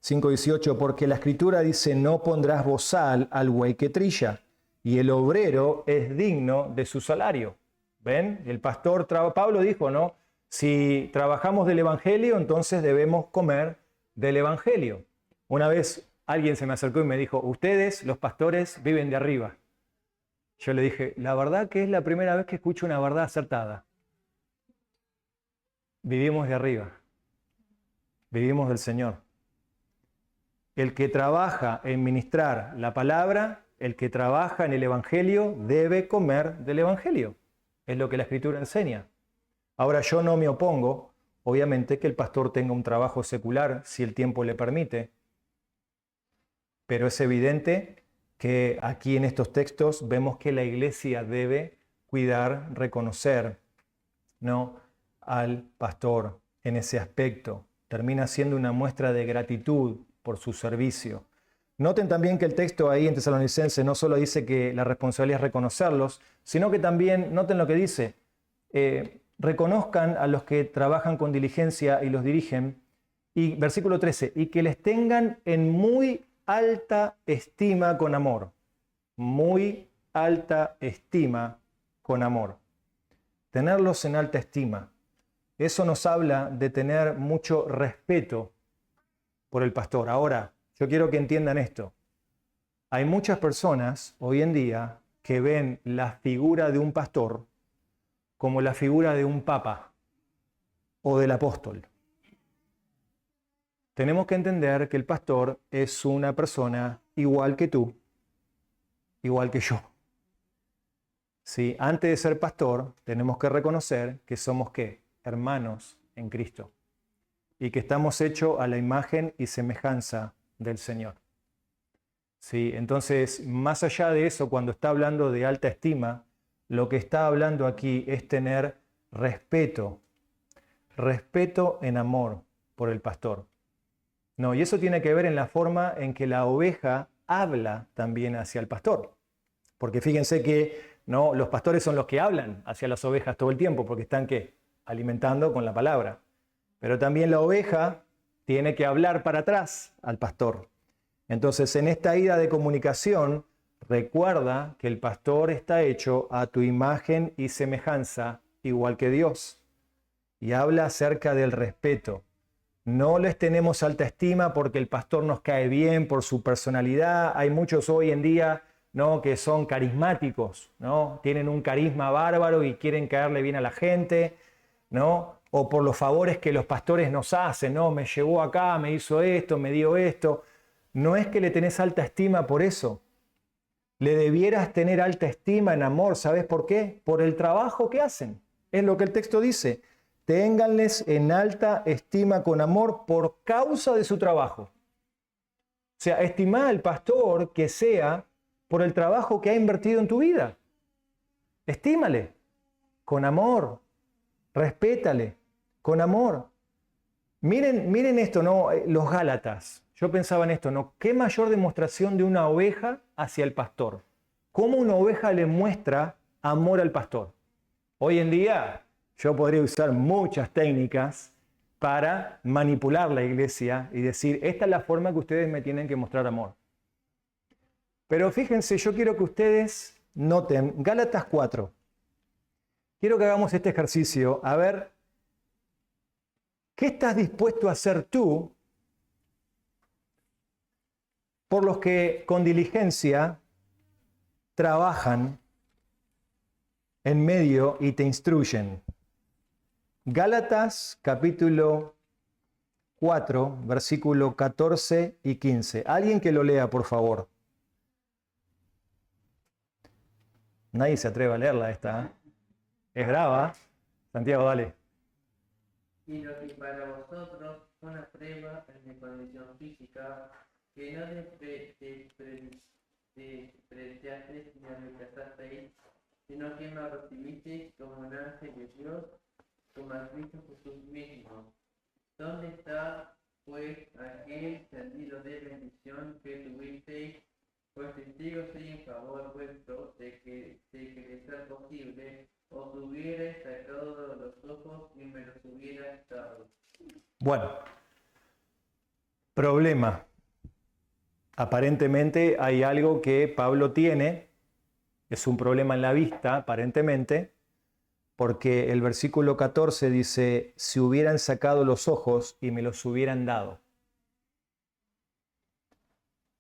5:18, porque la Escritura dice: no pondrás bozal al buey que trilla, y el obrero es digno de su salario. ¿Ven? El pastor, Pablo dijo, ¿no? Si trabajamos del Evangelio, entonces debemos comer del Evangelio. Una vez alguien se me acercó y me dijo: ustedes, los pastores, viven de arriba. Yo le dije: la verdad que es la primera vez que escucho una verdad acertada. Vivimos de arriba. Vivimos del Señor. El que trabaja en ministrar la palabra, el que trabaja en el Evangelio, debe comer del Evangelio. Es lo que la Escritura enseña. Ahora, yo no me opongo, obviamente, que el pastor tenga un trabajo secular, si el tiempo le permite. Pero es evidente que aquí en estos textos vemos que la iglesia debe cuidar, reconocer, ¿no?, al pastor en ese aspecto. Termina siendo una muestra de gratitud por su servicio. Noten también que el texto ahí en Tesalonicenses no solo dice que la responsabilidad es reconocerlos, sino que también, noten lo que dice, reconozcan a los que trabajan con diligencia y los dirigen. Y versículo 13, y que les tengan en muy alta estima con amor. Muy alta estima con amor. Tenerlos en alta estima. Eso nos habla de tener mucho respeto por el pastor. Ahora, yo quiero que entiendan esto. Hay muchas personas hoy en día que ven la figura de un pastor como la figura de un papa o del apóstol. Tenemos que entender que el pastor es una persona igual que tú, igual que yo. ¿Sí? Antes de ser pastor, tenemos que reconocer que somos ¿qué? Hermanos en Cristo. Y que estamos hechos a la imagen y semejanza del Señor. ¿Sí? Entonces, más allá de eso, cuando está hablando de alta estima, lo que está hablando aquí es tener respeto. Respeto en amor por el pastor. No, y eso tiene que ver en la forma en que la oveja habla también hacia el pastor. Porque fíjense que no, los pastores son los que hablan hacia las ovejas todo el tiempo, porque están ¿qué? Alimentando con la palabra. Pero también la oveja tiene que hablar para atrás al pastor. Entonces, en esta ida de comunicación, recuerda que el pastor está hecho a tu imagen y semejanza, igual que Dios. Y habla acerca del respeto. No les tenemos alta estima porque el pastor nos cae bien por su personalidad. Hay muchos hoy en día, ¿no?, que son carismáticos, ¿no? Tienen un carisma bárbaro y quieren caerle bien a la gente, ¿no? O por los favores que los pastores nos hacen, ¿no? Me llevó acá, me hizo esto, me dio esto. No es que le tenés alta estima por eso. Le debieras tener alta estima en amor. ¿Sabes por qué? Por el trabajo que hacen. Es lo que el texto dice. Ténganles en alta estima con amor por causa de su trabajo. O sea, estimá al pastor que sea por el trabajo que ha invertido en tu vida. Estímale con amor. Respétale con amor. Miren esto, ¿no? Los Gálatas. Yo pensaba en esto, ¿no? ¿Qué mayor demostración de una oveja hacia el pastor? ¿Cómo una oveja le muestra amor al pastor? Hoy en día yo podría usar muchas técnicas para manipular la iglesia y decir, esta es la forma que ustedes me tienen que mostrar amor. Pero fíjense, yo quiero que ustedes noten, Gálatas 4. Quiero que hagamos este ejercicio, a ver, ¿qué estás dispuesto a hacer tú por los que con diligencia trabajan en medio y te instruyen? Gálatas capítulo 4, versículo 14 y 15. Alguien que lo lea, por favor. Nadie se atreve a leerla esta, ¿eh? Es brava. Santiago, dale. Y lo que para vosotros una prueba en mi condición física, que no despreciasteis ni me rechazasteis, sino que me recibisteis como un ángel de Dios, como a Cristo Jesús mismo. ¿Dónde está, pues, aquel sentido de bendición que tuvisteis? Pues testigos soy en favor vuestro de que de ser posible, os hubierais sacado los ojos y me los hubierais dado. Bueno, problema. Aparentemente hay algo que Pablo tiene, es un problema en la vista, aparentemente, porque el versículo 14 dice, si hubieran sacado los ojos y me los hubieran dado.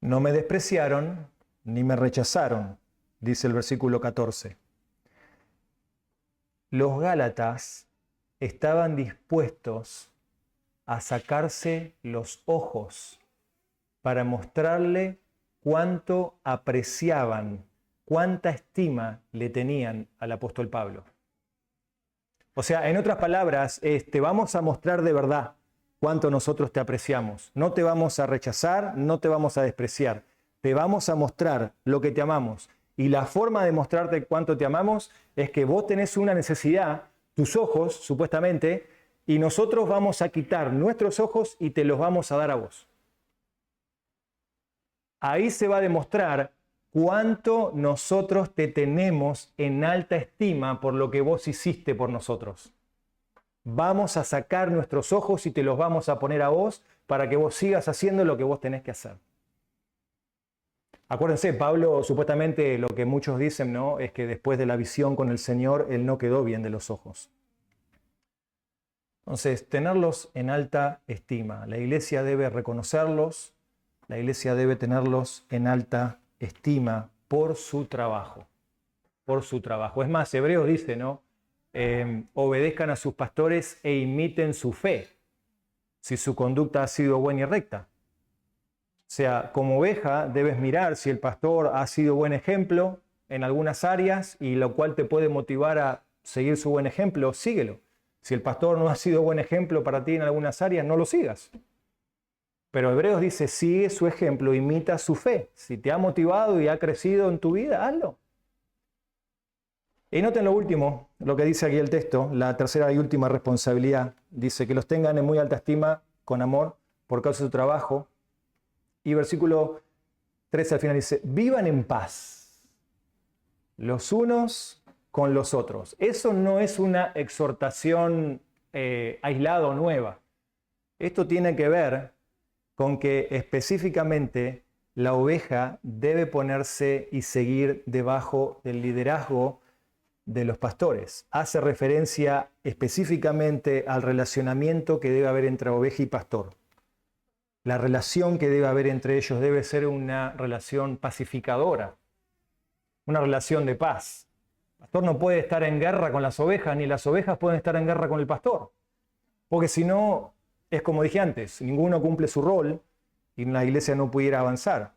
No me despreciaron ni me rechazaron, dice el versículo 14. Los Gálatas estaban dispuestos a sacarse los ojos para mostrarle cuánto apreciaban, cuánta estima le tenían al apóstol Pablo. O sea, en otras palabras, te vamos a mostrar de verdad cuánto nosotros te apreciamos. No te vamos a rechazar, no te vamos a despreciar. Te vamos a mostrar lo que te amamos. Y la forma de mostrarte cuánto te amamos es que vos tenés una necesidad, tus ojos, supuestamente, y nosotros vamos a quitar nuestros ojos y te los vamos a dar a vos. Ahí se va a demostrar cuánto nosotros te tenemos en alta estima por lo que vos hiciste por nosotros. Vamos a sacar nuestros ojos y te los vamos a poner a vos para que vos sigas haciendo lo que vos tenés que hacer. Acuérdense, Pablo, supuestamente lo que muchos dicen, ¿no?, es que después de la visión con el Señor, él no quedó bien de los ojos. Entonces, tenerlos en alta estima. La iglesia debe reconocerlos, la iglesia debe tenerlos en alta estima por su trabajo. Por su trabajo. Es más, Hebreos dice, ¿no?, obedezcan a sus pastores e imiten su fe, si su conducta ha sido buena y recta. O sea, como oveja debes mirar si el pastor ha sido buen ejemplo en algunas áreas y lo cual te puede motivar a seguir su buen ejemplo, síguelo. Si el pastor no ha sido buen ejemplo para ti en algunas áreas, no lo sigas. Pero Hebreos dice, sigue su ejemplo, imita su fe. Si te ha motivado y ha crecido en tu vida, hazlo. Y noten lo último, lo que dice aquí el texto, la tercera y última responsabilidad. Dice que los tengan en muy alta estima, con amor, por causa de su trabajo. Y versículo 13 al final dice, vivan en paz, los unos con los otros. Eso no es una exhortación aislada o nueva. Esto tiene que ver con que específicamente la oveja debe ponerse y seguir debajo del liderazgo de los pastores. Hace referencia específicamente al relacionamiento que debe haber entre oveja y pastor. La relación que debe haber entre ellos debe ser una relación pacificadora, una relación de paz. El pastor no puede estar en guerra con las ovejas, ni las ovejas pueden estar en guerra con el pastor. Porque si no, es como dije antes, ninguno cumple su rol y la iglesia no pudiera avanzar.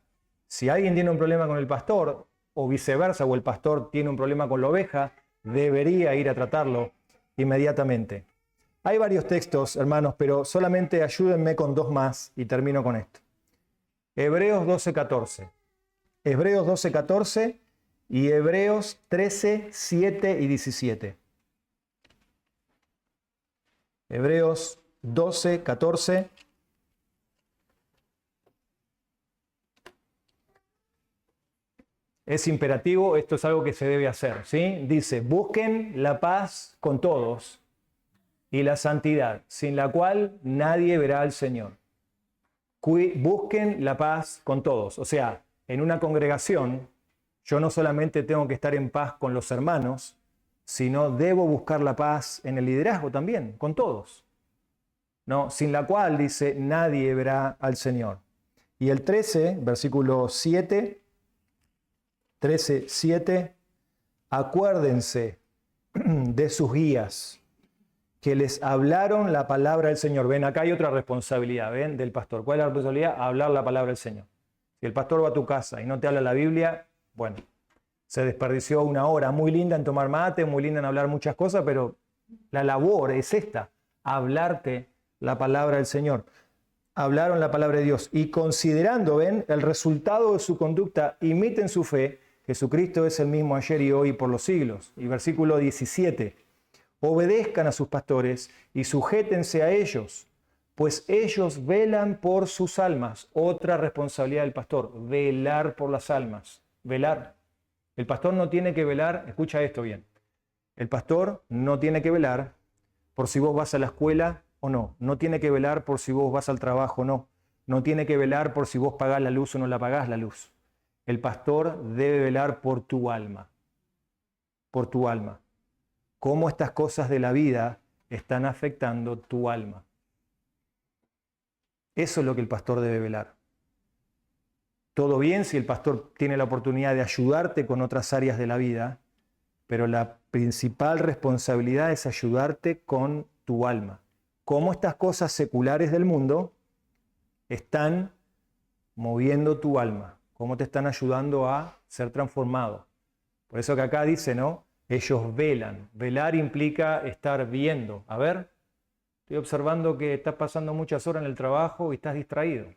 Si alguien tiene un problema con el pastor, o viceversa, o el pastor tiene un problema con la oveja, debería ir a tratarlo inmediatamente. Hay varios textos, hermanos, pero solamente ayúdenme con dos más y termino con esto. Hebreos 12:14. Hebreos 12:14 y Hebreos 13:7 y 17. Hebreos 12, 14. Es imperativo, esto es algo que se debe hacer, ¿sí? Dice, busquen la paz con todos y la santidad, sin la cual nadie verá al Señor. Busquen la paz con todos. O sea, en una congregación, yo no solamente tengo que estar en paz con los hermanos, sino debo buscar la paz en el liderazgo también, con todos. ¿No? Sin la cual, dice, nadie verá al Señor. Y el 13, versículo 7, 13, 7, acuérdense de sus guías, que les hablaron la palabra del Señor. Ven, acá hay otra responsabilidad, ¿ven? Del pastor. ¿Cuál es la responsabilidad? Hablar la palabra del Señor. Si el pastor va a tu casa y no te habla la Biblia, bueno, se desperdició una hora muy linda en tomar mate, muy linda en hablar muchas cosas, pero la labor es esta, hablarte la palabra del Señor. Hablaron la palabra de Dios y considerando, ven, el resultado de su conducta, imiten su fe. Jesucristo es el mismo ayer y hoy por los siglos. Y versículo 17. Obedezcan a sus pastores y sujétense a ellos, pues ellos velan por sus almas. Otra responsabilidad del pastor, velar por las almas. Velar. El pastor no tiene que velar, escucha esto bien. El pastor no tiene que velar por si vos vas a la escuela o no. No tiene que velar por si vos vas al trabajo o no. No tiene que velar por si vos pagás la luz o no la pagás la luz. El pastor debe velar por tu alma. Por tu alma. Cómo estas cosas de la vida están afectando tu alma. Eso es lo que el pastor debe velar. Todo bien si el pastor tiene la oportunidad de ayudarte con otras áreas de la vida, pero la principal responsabilidad es ayudarte con tu alma. Cómo estas cosas seculares del mundo están moviendo tu alma. Cómo te están ayudando a ser transformado. Por eso que acá dice, ¿no? Ellos velan. Velar implica estar viendo. A ver, estoy observando que estás pasando muchas horas en el trabajo y estás distraído.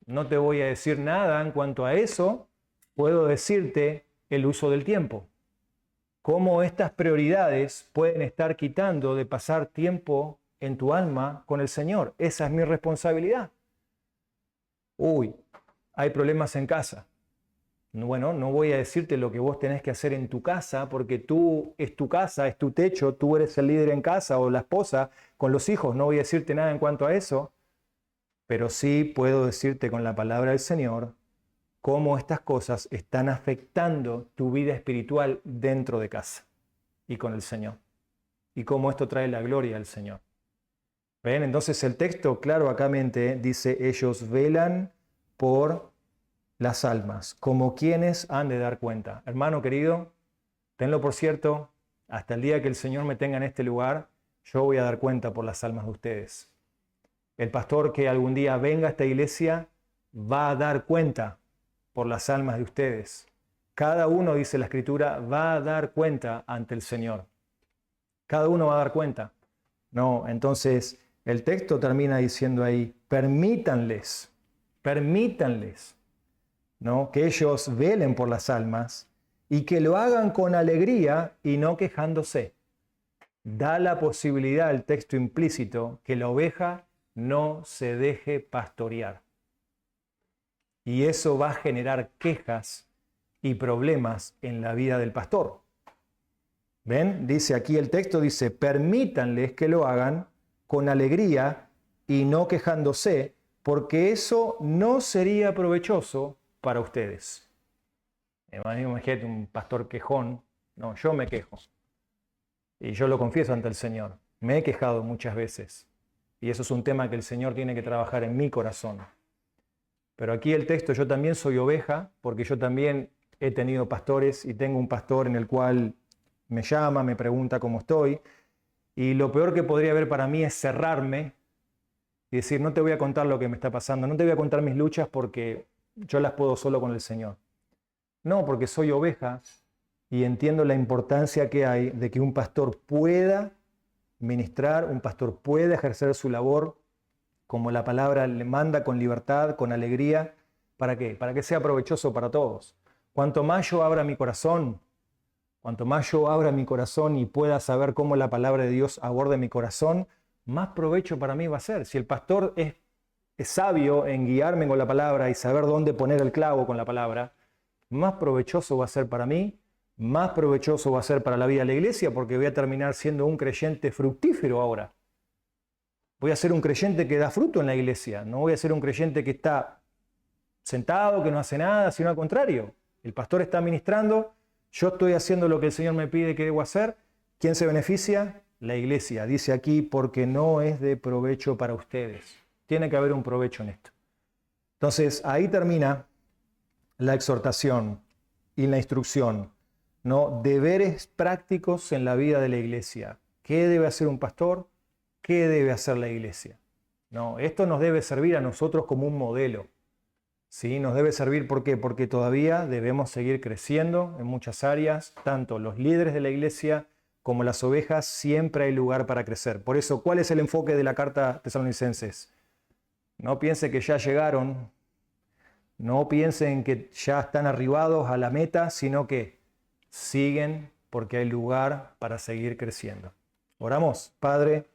No te voy a decir nada en cuanto a eso. Puedo decirte el uso del tiempo. Cómo estas prioridades pueden estar quitando de pasar tiempo en tu alma con el Señor. Esa es mi responsabilidad. Hay problemas en casa. Bueno, no voy a decirte lo que vos tenés que hacer en tu casa, porque es tu casa, es tu techo, tú eres el líder en casa o la esposa con los hijos. No voy a decirte nada en cuanto a eso, pero sí puedo decirte con la palabra del Señor cómo estas cosas están afectando tu vida espiritual dentro de casa y con el Señor. Y cómo esto trae la gloria al Señor. ¿Ven? Entonces el texto claramente dice, ellos velan por las almas, como quienes han de dar cuenta. Hermano querido, tenlo por cierto, hasta el día que el Señor me tenga en este lugar, yo voy a dar cuenta por las almas de ustedes. El pastor que algún día venga a esta iglesia va a dar cuenta por las almas de ustedes. Cada uno, dice la Escritura, va a dar cuenta ante el Señor. Cada uno va a dar cuenta. No, entonces el texto termina diciendo ahí, permítanles, ¿no? Que ellos velen por las almas y que lo hagan con alegría y no quejándose. Da la posibilidad al texto implícito que la oveja no se deje pastorear. Y eso va a generar quejas y problemas en la vida del pastor. ¿Ven? Dice aquí el texto, dice, permítanles que lo hagan con alegría y no quejándose, porque eso no sería provechoso para ustedes. Imagínate un pastor quejón. No, yo me quejo. Y yo lo confieso ante el Señor. Me he quejado muchas veces. Y eso es un tema que el Señor tiene que trabajar en mi corazón. Pero aquí el texto, yo también soy oveja, porque yo también he tenido pastores y tengo un pastor en el cual me llama, me pregunta cómo estoy. Y lo peor que podría haber para mí es cerrarme y decir, no te voy a contar lo que me está pasando, no te voy a contar mis luchas porque yo las puedo solo con el Señor. No, porque soy oveja y entiendo la importancia que hay de que un pastor pueda ministrar, un pastor pueda ejercer su labor como la palabra le manda, con libertad, con alegría. ¿Para qué? Para que sea provechoso para todos. Cuanto más yo abra mi corazón, Cuanto más yo abra mi corazón y pueda saber cómo la palabra de Dios aborda mi corazón, más provecho para mí va a ser. Si el pastor es sabio en guiarme con la palabra y saber dónde poner el clavo con la palabra, más provechoso va a ser para mí, más provechoso va a ser para la vida de la iglesia, porque voy a terminar siendo un creyente fructífero ahora. Voy a ser un creyente que da fruto en la iglesia, no voy a ser un creyente que está sentado, que no hace nada, sino al contrario. El pastor está ministrando, yo estoy haciendo lo que el Señor me pide que debo hacer. ¿Quién se beneficia? La iglesia. Dice aquí, porque no es de provecho para ustedes. Tiene que haber un provecho en esto. Entonces, ahí termina la exhortación y la instrucción, ¿no? Deberes prácticos en la vida de la iglesia. ¿Qué debe hacer un pastor? ¿Qué debe hacer la iglesia? No, esto nos debe servir a nosotros como un modelo. ¿Sí? Nos debe servir, ¿por qué? Porque todavía debemos seguir creciendo en muchas áreas, tanto los líderes de la iglesia como las ovejas, siempre hay lugar para crecer. Por eso, ¿cuál es el enfoque de la carta a Tesalonicenses? No piensen que ya llegaron, no piensen que ya están arribados a la meta, sino que siguen porque hay lugar para seguir creciendo. Oramos. Padre,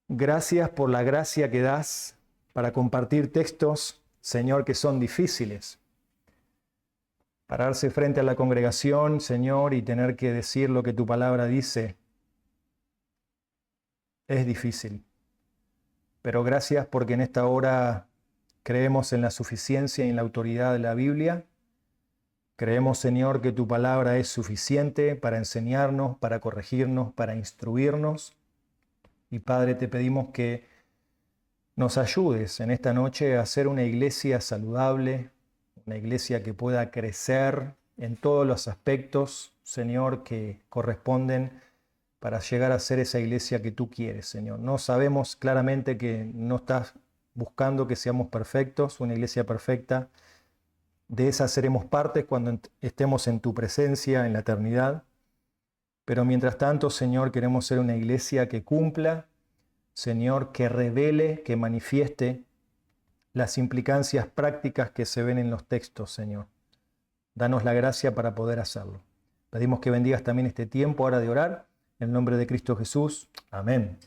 gracias por la gracia que das para compartir textos, Señor, que son difíciles. Pararse frente a la congregación, Señor, y tener que decir lo que tu palabra dice, es difícil. Pero gracias porque en esta hora creemos en la suficiencia y en la autoridad de la Biblia. Creemos, Señor, que tu palabra es suficiente para enseñarnos, para corregirnos, para instruirnos. Y Padre, te pedimos que nos ayudes en esta noche a ser una iglesia saludable, una iglesia que pueda crecer en todos los aspectos, Señor, que corresponden para llegar a ser esa iglesia que tú quieres, Señor. No sabemos claramente que no estás buscando que seamos perfectos, una iglesia perfecta. De esa seremos parte cuando estemos en tu presencia en la eternidad. Pero mientras tanto, Señor, queremos ser una iglesia que cumpla, Señor, que revele, que manifieste las implicancias prácticas que se ven en los textos, Señor. Danos la gracia para poder hacerlo. Pedimos que bendigas también este tiempo ahora de orar. En el nombre de Cristo Jesús. Amén.